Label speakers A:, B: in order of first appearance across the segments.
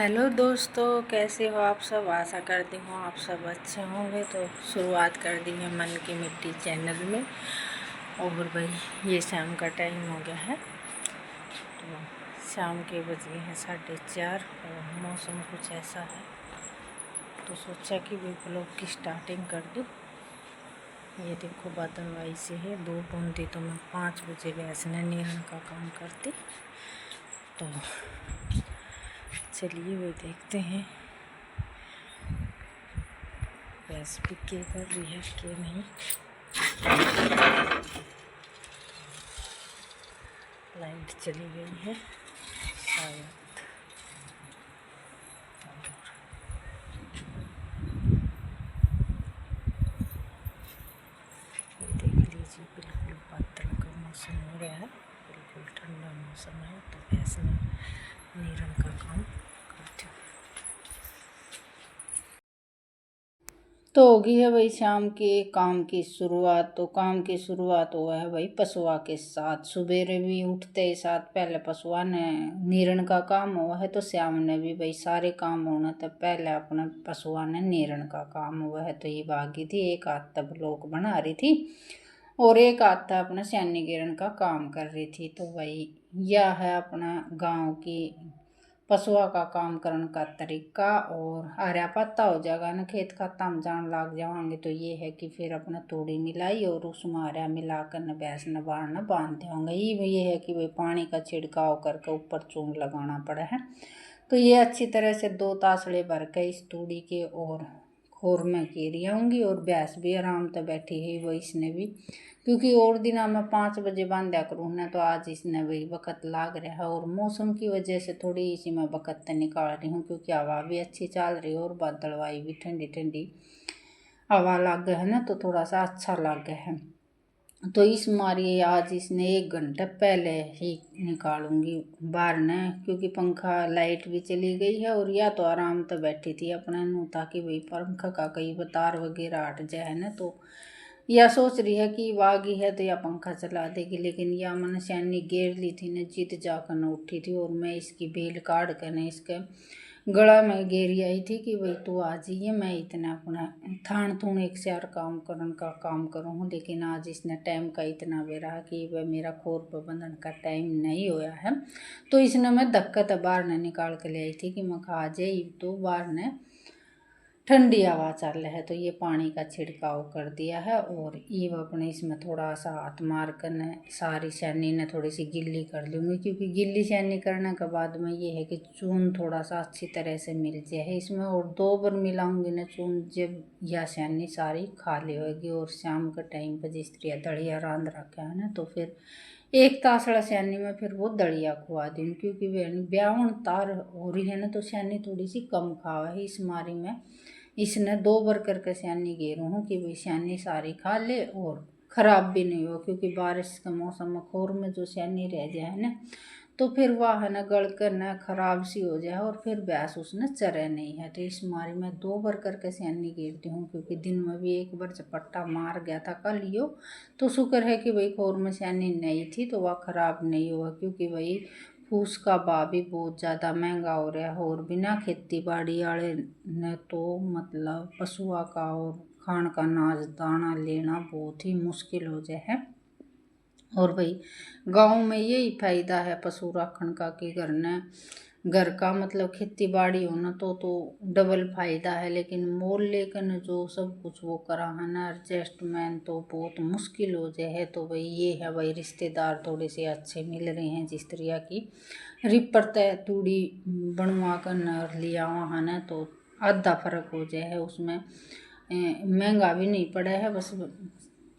A: Hello दोस्तों, कैसे हो आप सब। आशा करती हूँ आप सब अच्छे होंगे। तो शुरुआत कर दी है मन की मिट्टी चैनल में। और भाई ये शाम का टाइम हो गया है, तो शाम के बज गए हैं 4:30 और मौसम कुछ ऐसा है, तो सोचा कि भी ब्लॉग की स्टार्टिंग कर दूँ। ये देखो बादलवाई से है, धूप होती तो मैं 5 बजे गैस ने नीरण का काम करती। तो चलिए वो देखते हैं गैस भी क्या कर रही है क्या नहीं। लाइट चली गई है शायद। ये देख लीजिए, बिल्कुल बादल का मौसम हो गया है, बिल्कुल ठंडा मौसम है। तो गैस में नीरण का काम करती हूँ। तो होगी है भाई शाम के काम की शुरुआत। तो काम की शुरुआत हुआ है भाई पशुआ के साथ। सुबेरे भी उठते ही साथ पहले पशुआ ने नीरण का काम हुआ है, तो श्याम ने भी भाई सारे काम होना तो पहले अपने पशुआ ने नीरण का काम हुआ है। तो ये भागी थी, एक हाथ तब लोग बना रही थी और एक हाथ था अपना सैनी गिरण का काम कर रही थी। तो भाई यह है अपना गांव की पशुआ का काम करने का तरीका। और हरा पत्ता हो जाएगा ना, खेत खाता हम जान लाग जाएंगे, तो ये है कि फिर अपना तूड़ी मिलाई और उसमें हरा मिलाकर न भैंस न बाढ़ न बांध देंगे। ये है कि भाई पानी का छिड़काव करके ऊपर चून लगाना पड़ा है। तो ये अच्छी तरह से 2 तासड़े भर के इस तूड़ी के और खोर में घेरी आऊँगी। और भैंस भी आराम से बैठी है वो, इसने भी, क्योंकि और दिन मैं 5 बजे बांधा करूँ ना, तो आज इसने वही वक़्त लाग रहा है। और मौसम की वजह से थोड़ी इसी में वक़्त निकाल रही हूँ, क्योंकि हवा भी अच्छी चल रही है और बादलवाई भी ठंडी ठंडी हवा लग गया है ना, तो थोड़ा सा अच्छा लग गया है। तो इस मारी आज इसने 1 घंटा पहले ही निकालूंगी बाहर ने, क्योंकि पंखा लाइट भी चली गई है। और या तो आराम तो बैठी थी अपने नू, ताकि भाई पंखा का कई तार वगैरह हट जाए ना। तो या सोच रही है कि वागी है तो या पंखा चला देगी, लेकिन या मैंने सैनी घेर ली थी न, जिद जाकर न उठी थी। और मैं इसकी बेल काट कर न इसके गला में घेरी आई थी कि भाई तू आ जाइए, मैं इतना अपना थान थून एक चार काम करने का काम करूँ। लेकिन आज इसने टाइम का इतना बेरा कि वह मेरा खोर प्रबंधन का टाइम नहीं होया है। तो इसने मैं धक्का तो बाहर ने निकाल के ले आई थी कि मैं खा जाए, तो बाहर ने ठंडी हवा चल रहा है। तो ये पानी का छिड़काव कर दिया है। और ये अपने इसमें थोड़ा सा हाथ मार कर न सारी सैनी ने थोड़ी सी गिल्ली कर लूँगी, क्योंकि गिल्ली सैनी करने के बाद में ये है कि चून थोड़ा सा अच्छी तरह से मिल जाए इसमें। और 2 बार मिलाऊंगी ना चून, जब यह सैनी सारी खाली होगी। और शाम के टाइम पर जिस तरह दलिया रांध रखा है ना, तो फिर 1 तासड़ा सैनी में फिर वो दलिया खुआ दूँ, क्योंकि ब्यावन तार हो रही है ना, तो सैनी थोड़ी सी कम खावा है इस मारी में। इसने 2 बार करके सैनी घेरू हूँ कि भाई सैनी सारी खा ले और ख़राब भी नहीं हो, क्योंकि बारिश के मौसम में खोर में जो सैनी रह जाए ना, तो फिर वह है ना गल कर न ख़राब सी हो जाए और फिर भैंस उसने चरे नहीं है। तो इस मारी में 2 बार करके सैनी घेरती हूँ, क्योंकि दिन में भी 1 बार चपट्टा मार गया था कल यो। तो शुक्र है कि भाई खोर में सैनी नहीं थी, तो वह ख़राब नहीं हुआ, क्योंकि भाई फूस का भाव भी बहुत ज़्यादा महंगा हो रहा है। और बिना खेती बाड़ी वाले ने तो मतलब पशुआ का और खान का अनाज दाना लेना बहुत ही मुश्किल हो जाए है। और भाई गांव में यही फायदा है पशु रखने का कि घर का मतलब खेती बाड़ी होना तो डबल फायदा है। लेकिन मोल लेकर जो सब कुछ वो करा है ना एडजस्टमेंट, तो बहुत मुश्किल हो जाए है। तो भाई ये है भाई रिश्तेदार थोड़े से अच्छे मिल रहे हैं, जिस तरह की रिपर तय तूड़ी बनवा कर न लिया वहाँ ना, तो आधा फर्क हो जाए है उसमें। महंगा भी नहीं पड़ा है, बस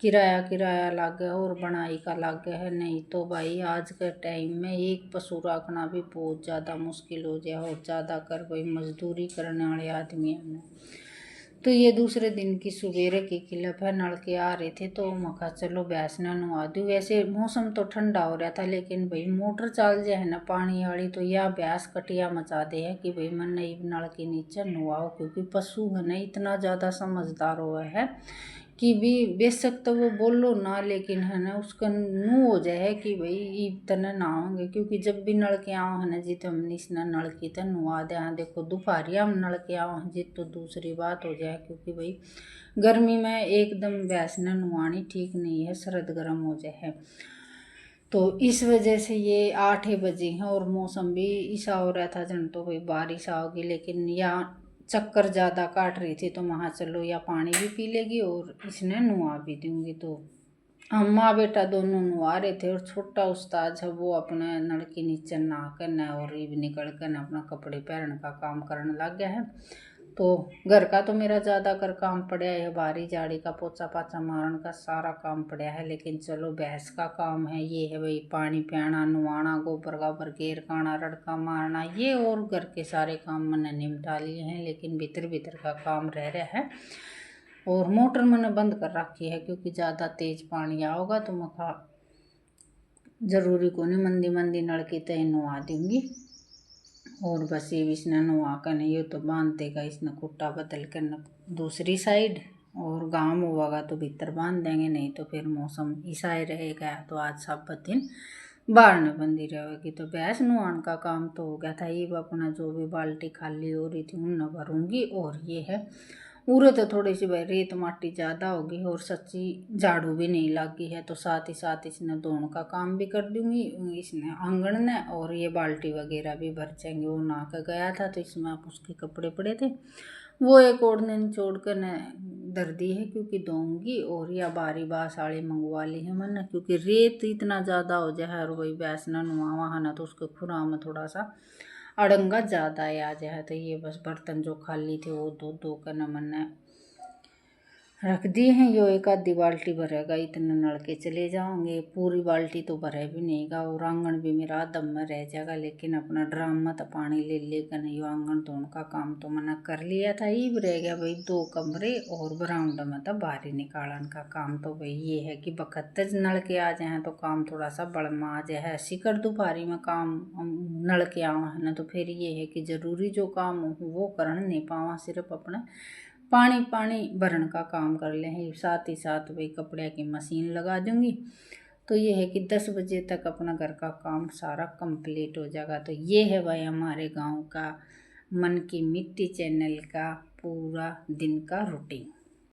A: किराया लग गया और बनाई का लग गया है। नहीं तो भाई आज के टाइम में एक पशु रखना भी बहुत ज़्यादा मुश्किल हो जाए, और ज़्यादा कर भाई मजदूरी करने वाले आदमी हैं। तो ये दूसरे दिन की सवेरे की खिलप है, नलके आ रहे थे तो मैं चलो भैंस न नहा दूँ। वैसे मौसम तो ठंडा हो रहा था, लेकिन भाई मोटर चल जाए ना पानी वाली, तो यह भैंस कटिया मचा दे है कि भाई मैं नहीं नल के नीचे नहाओ, क्योंकि पशु है ना इतना ज़्यादा समझदार हुआ है कि भी बेशक तो वो बोलो ना, लेकिन है ना उसका नू हो जाए कि भाई इतना ना होंगे, क्योंकि जब भी नल के आओ है ना जी तो हमने इसने नल की तो नुआ दे। हाँ देखो दोपहर हम नल के आओ जी तो दूसरी बात हो जाए, क्योंकि भाई गर्मी में एकदम भैंस ने नुआनी ठीक नहीं है, सर्द गर्म हो जाए। तो इस वजह से ये 8 बजे हैं और मौसम भी ऐसा हो रहा था जन तो भाई बारिश आओगी, लेकिन यहाँ चक्कर ज़्यादा काट रही थी तो वहाँ चलो या पानी भी पी लेगी और इसने नुआ भी दूंगी। तो हम माँ बेटा दोनों नुआ रहे थे और छोटा उस्ताद जब वो अपने नल के नीचे नहा कर न और भी निकल कर न अपना कपड़े पहनने का काम करने लग गया है। तो घर का तो मेरा ज़्यादा कर काम पड़ा है, बारी झाड़ी का पोछा पाछा मारन का सारा काम पड़ा है, लेकिन चलो भैंस का काम है ये है भाई पानी पियाना, नुआना, गोबर गाबर घेर काना, रड़का मारना, ये और घर के सारे काम मैंने निपटा लिए हैं। लेकिन भीतर भीतर का काम रह रहा है और मोटर मैंने बंद कर रखी है, क्योंकि ज़्यादा तेज पानी आओगा तो मखा ज़रूरी को नहीं मंदी मंदी नलकी तय नुआ दूंगी। और बस ये इसने नुआ कर नहीं हो तो बांध देगा इसने कुट्टा बदल कर न दूसरी साइड, और गाँव होगा तो भीतर बांध देंगे, नहीं तो फिर मौसम ऐसा ही रहेगा। तो आज सब दिन बाहर न बंदी रहेगी। तो भैंस नुआन का काम तो हो गया था, ये अपना जो भी बाल्टी खाली हो रही थी उन न भरूँगी। और ये है उरे तो थोड़ी सी भाई रेत माटी ज़्यादा होगी और सच्ची झाड़ू भी नहीं लगी है, तो साथ ही साथ इसने धोने का काम भी कर दूँगी इसने आंगन ने, और ये बाल्टी वगैरह भी भर जाएंगे। वो नहा कर गया था तो इसमें आप उसके कपड़े पड़े थे वो एक ओढ़ने निचोड़ कर न धर दी है, क्योंकि दूँगी। और या बारी बास आड़ी मंगवा ली है मैंने, क्योंकि रेत इतना ज़्यादा हो जाए और वही भैंस न नुआवा है ना तो उसके खुरा में थोड़ा सा अड़ंगा ज़्यादा आ जाए। तो ये बस बर्तन जो खाली थे वो दो दो कर न मैंने रख दिए हैं। यो एक आधी बाल्टी भरेगा इतने नल के चले जाओगे, पूरी बाल्टी तो भरे भी नहींगा और आंगन भी मेरा दम में रह जाएगा। लेकिन अपना ड्राम में तो पानी ले लेकर यो आंगन धोने का काम तो मैंने कर लिया था। ये रह गया भाई 2 कमरे और बरामदा में तो बाहर निकालन का काम। तो भाई ये है कि बखत नल के आ जाए तो काम थोड़ा सा बड़मा आ जाए, ऐसी कर दोपहरी में काम नल के आवा है ना तो फिर ये है कि ज़रूरी जो काम वो कर नहीं पावा, सिर्फ अपना पानी भरन का काम कर ले हैं। साथ ही साथ भाई कपड़े की मशीन लगा दूंगी। तो ये है कि 10 बजे तक अपना घर का काम सारा कंप्लीट हो जाएगा। तो ये है भाई हमारे गांव का मन की मिट्टी चैनल का पूरा दिन का रूटीन।